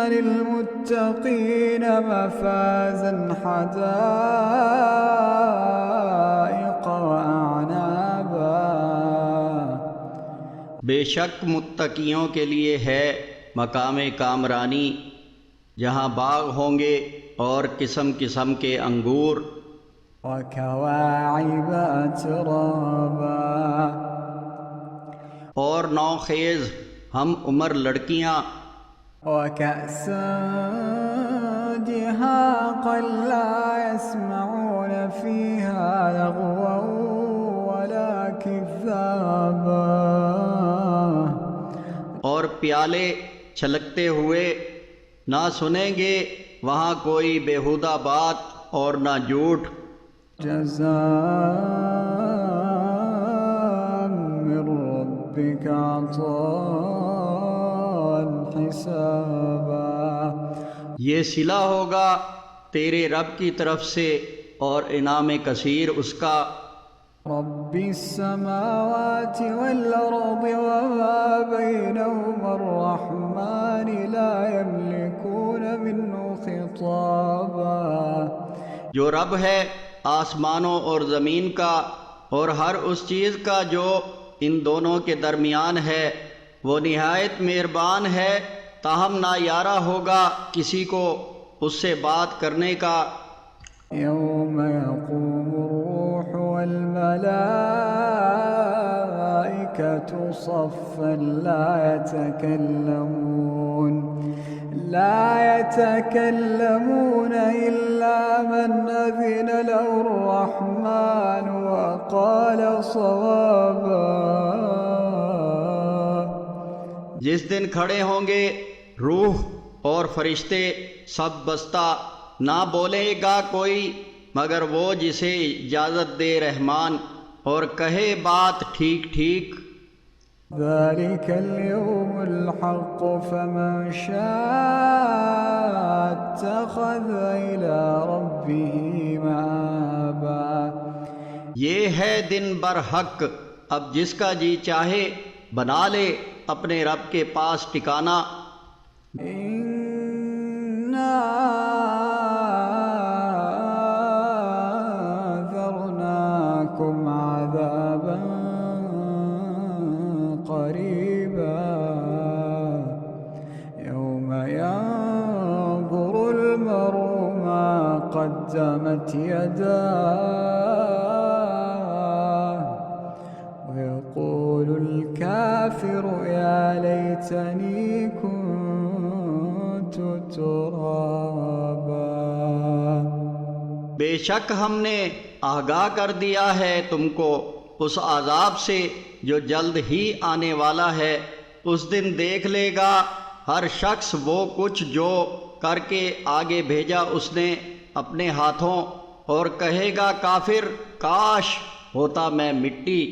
للمتقين مفازا حدائق وأعنابا۔ بے شک متقیوں کے لیے ہے مقام کامرانی، جہاں باغ ہوں گے اور قسم قسم کے انگور، وكواعب أترابا، اور نوخیز ہم عمر لڑکیاں، وكأسا دهاقا لا يسمعون فيها لغوا ولا كذابا، اور پیالے چھلکتے ہوئے نہ سنیں گے وہاں کوئی بیہودہ بات اور نہ جھوٹ۔ جزاء من ربك عطاء حسابا، یہ صلہ ہوگا تیرے رب کی طرف سے اور انعام کثیر اس کا۔ رب السماوات والأرض وما بينهما الرحمن لا يملكون منه خطابا، جو رب ہے آسمانوں اور زمین کا اور ہر اس چیز کا جو ان دونوں کے درمیان ہے، وہ نہایت مہربان ہے، تاہم نایارہ ہوگا کسی کو اس سے بات کرنے کا۔ يوم يقوم الروح والملائكة صفا لا يتكلمون إلا من أذن له الرحمن وقال صوابا، جس دن کھڑے ہوں گے روح اور فرشتے سب بستہ، نہ بولے گا کوئی مگر وہ جسے اجازت دے رحمان، اور کہے بات ٹھیک ٹھیک۔ ذلك اليوم الحق فمن شاء اتخذ إلى ربه مآبا، یہ ہے دن برحق، اب جس کا جی چاہے بنا لے اپنے رب کے پاس ٹھکانہ۔ إنا أنذرناكم عذابا قريبا يوم ينظر المرء ما قدمت يداه ويقول الكافر يا ليتني كنت ترابا۔ بے شک ہم نے آگاہ کر دیا ہے تم کو اس عذاب سے جو جلد ہی آنے والا ہے۔ اس دن دیکھ لے گا ہر شخص وہ کچھ جو کر کے آگے بھیجا اس نے اپنے ہاتھوں، اور کہے گا کافر کاش ہوتا میں مٹی۔